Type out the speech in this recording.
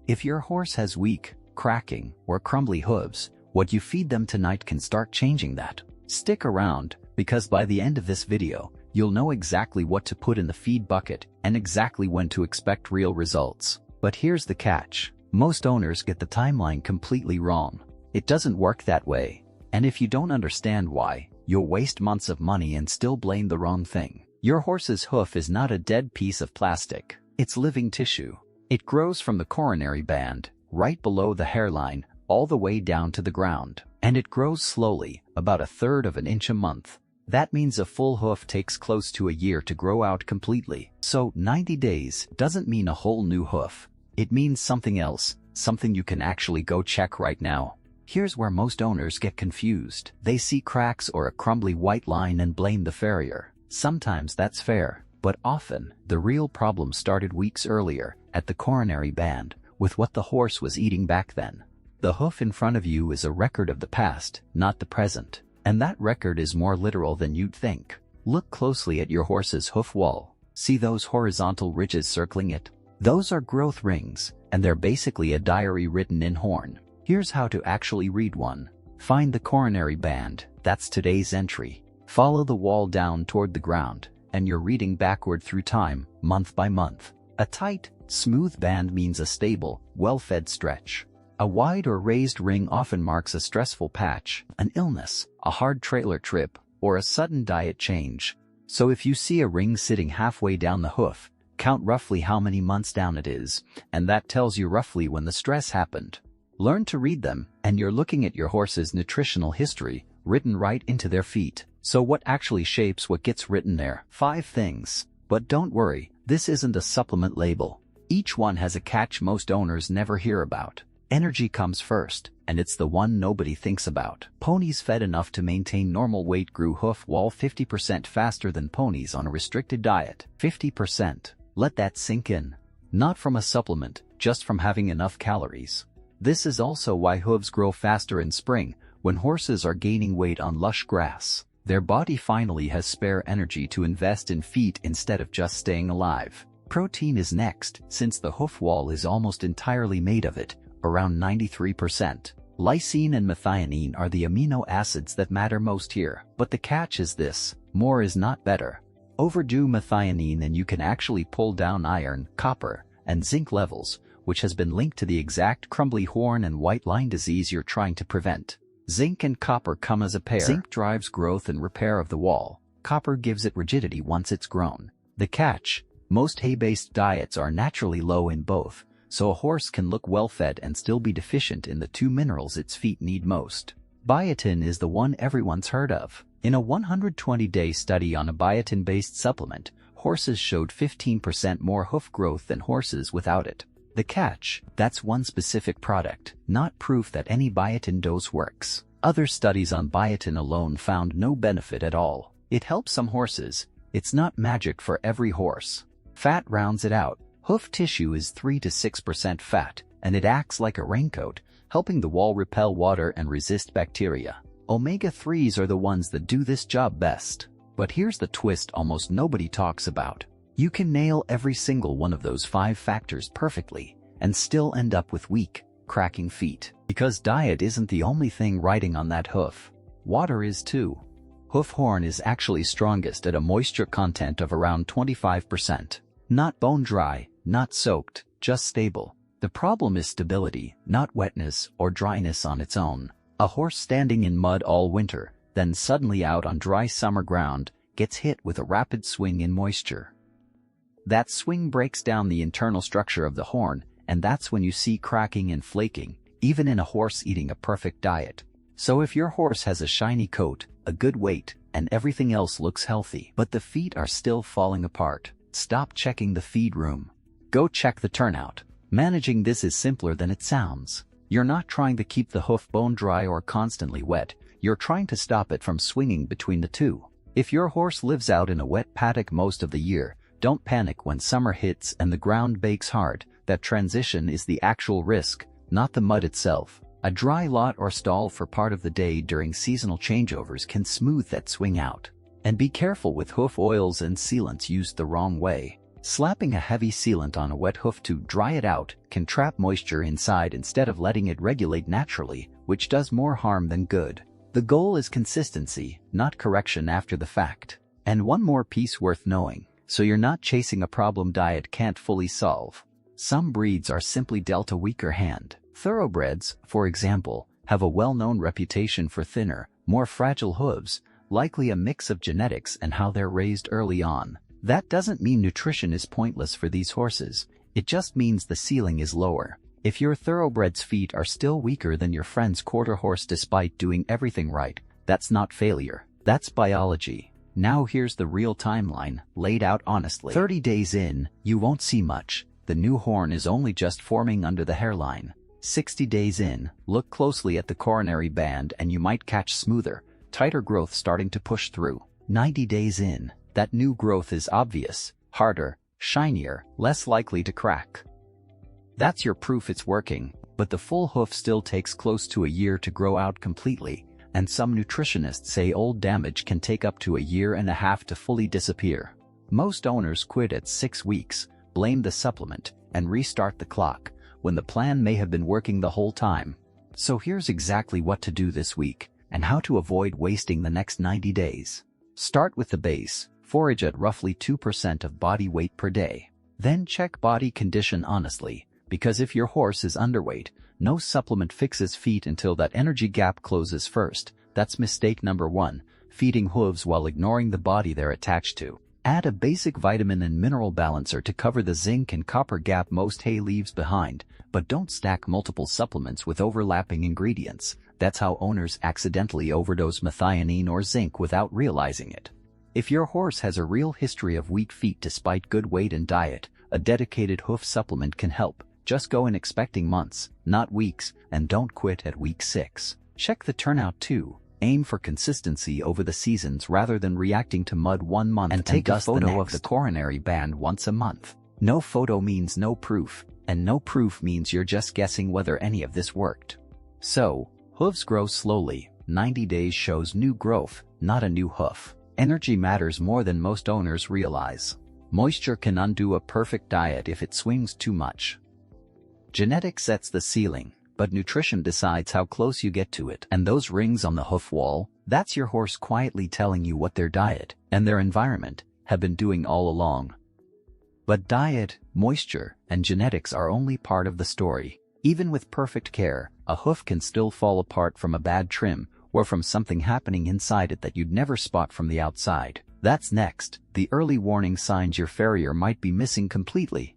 If your horse has weak, cracking, or crumbly hooves, what you feed them tonight can start changing that. Stick around, because by the end of this video, you'll know exactly what to put in the feed bucket and exactly when to expect real results. But here's the catch. Most owners get the timeline completely wrong. It doesn't work that way. And if you don't understand why, you'll waste months of money and still blame the wrong thing. Your horse's hoof is not a dead piece of plastic. It's living tissue. It grows from the coronary band, right below the hairline, all the way down to the ground. And it grows slowly, about 1/3 of an inch a month. That means a full hoof takes close to a year to grow out completely. So 90 days doesn't mean a whole new hoof. It means something else, something you can actually go check right now. Here's where most owners get confused. They see cracks or a crumbly white line and blame the farrier. Sometimes that's fair, but often, the real problem started weeks earlier, at the coronary band, with what the horse was eating back then. The hoof in front of you is a record of the past, not the present. And that record is more literal than you'd think. Look closely at your horse's hoof wall. See those horizontal ridges circling it? Those are growth rings, and they're basically a diary written in horn. Here's how to actually read one. Find the coronary band, that's today's entry. Follow the wall down toward the ground, and you're reading backward through time, month by month. A tight, smooth band means a stable, well-fed stretch. A wide or raised ring often marks a stressful patch, an illness, a hard trailer trip, or a sudden diet change. So if you see a ring sitting halfway down the hoof, count roughly how many months down it is, and that tells you roughly when the stress happened. Learn to read them, and you're looking at your horse's nutritional history, written right into their feet. So what actually shapes what gets written there? 5 things. But don't worry, this isn't a supplement label. Each one has a catch most owners never hear about. Energy comes first, and it's the one nobody thinks about. Ponies fed enough to maintain normal weight grew hoof wall 50% faster than ponies on a restricted diet. 50%. Let that sink in. Not from a supplement, just from having enough calories. This is also why hooves grow faster in spring, when horses are gaining weight on lush grass. Their body finally has spare energy to invest in feet instead of just staying alive. Protein is next, since the hoof wall is almost entirely made of it, around 93%. Lysine and methionine are the amino acids that matter most here, but the catch is this: more is not better. Overdo methionine and you can actually pull down iron, copper, and zinc levels, which has been linked to the exact crumbly horn and white line disease you're trying to prevent. Zinc and copper come as a pair. Zinc drives growth and repair of the wall. Copper gives it rigidity once it's grown. The catch: most hay-based diets are naturally low in both, so a horse can look well-fed and still be deficient in the 2 minerals its feet need most. Biotin is the one everyone's heard of. In a 120-day study on a biotin-based supplement, horses showed 15% more hoof growth than horses without it. The catch: that's one specific product, not proof that any biotin dose works. Other studies on biotin alone found no benefit at all. It helps some horses. It's not magic for every horse. Fat rounds it out. Hoof tissue is 3 to 6% fat, and it acts like a raincoat, helping the wall repel water and resist bacteria. Omega-3s are the ones that do this job best. But here's the twist almost nobody talks about. You can nail every single one of those 5 factors perfectly, and still end up with weak, cracking feet. Because diet isn't the only thing riding on that hoof. Water is too. Hoof horn is actually strongest at a moisture content of around 25%. Not bone dry, not soaked, just stable. The problem is stability, not wetness or dryness on its own. A horse standing in mud all winter, then suddenly out on dry summer ground, gets hit with a rapid swing in moisture. That swing breaks down the internal structure of the horn, and that's when you see cracking and flaking, even in a horse eating a perfect diet. So if your horse has a shiny coat, a good weight, and everything else looks healthy, but the feet are still falling apart, stop checking the feed room. Go check the turnout. Managing this is simpler than it sounds. You're not trying to keep the hoof bone dry or constantly wet, you're trying to stop it from swinging between the two. If your horse lives out in a wet paddock most of the year, don't panic when summer hits and the ground bakes hard. That transition is the actual risk, not the mud itself. A dry lot or stall for part of the day during seasonal changeovers can smooth that swing out. And be careful with hoof oils and sealants used the wrong way. Slapping a heavy sealant on a wet hoof to dry it out can trap moisture inside instead of letting it regulate naturally, which does more harm than good. The goal is consistency, not correction after the fact. And one more piece worth knowing, so you're not chasing a problem diet can't fully solve. Some breeds are simply dealt a weaker hand. Thoroughbreds, for example, have a well-known reputation for thinner, more fragile hooves, likely a mix of genetics and how they're raised early on. That doesn't mean nutrition is pointless for these horses, it just means the ceiling is lower. If your thoroughbred's feet are still weaker than your friend's quarter horse despite doing everything right, that's not failure, that's biology. Now here's the real timeline, laid out honestly. 30 days in, you won't see much. The new horn is only just forming under the hairline. 60 days in, look closely at the coronary band and you might catch smoother, tighter growth starting to push through. 90 days in, that new growth is obvious, harder, shinier, less likely to crack. That's your proof it's working, but the full hoof still takes close to a year to grow out completely, and some nutritionists say old damage can take up to a year and a half to fully disappear. Most owners quit at 6 weeks, blame the supplement, and restart the clock, when the plan may have been working the whole time. So here's exactly what to do this week, and how to avoid wasting the next 90 days. Start with the base, forage at roughly 2% of body weight per day. Then check body condition honestly, because if your horse is underweight, no supplement fixes feet until that energy gap closes first. That's mistake number 1, feeding hooves while ignoring the body they're attached to. Add a basic vitamin and mineral balancer to cover the zinc and copper gap most hay leaves behind, but don't stack multiple supplements with overlapping ingredients. That's how owners accidentally overdose methionine or zinc without realizing it. If your horse has a real history of weak feet despite good weight and diet, a dedicated hoof supplement can help. Just go in expecting months, not weeks, and don't quit at week 6. Check the turnout too. Aim for consistency over the seasons rather than reacting to mud 1 month and take a photo of the coronary band once a month. No photo means no proof, and no proof means you're just guessing whether any of this worked. So, hooves grow slowly. 90 days shows new growth, not a new hoof. Energy matters more than most owners realize. Moisture can undo a perfect diet if it swings too much. Genetics sets the ceiling, but nutrition decides how close you get to it. And those rings on the hoof wall, that's your horse quietly telling you what their diet and their environment have been doing all along. But diet, moisture, and genetics are only part of the story. Even with perfect care, a hoof can still fall apart from a bad trim or from something happening inside it that you'd never spot from the outside. That's next, the early warning signs your farrier might be missing completely.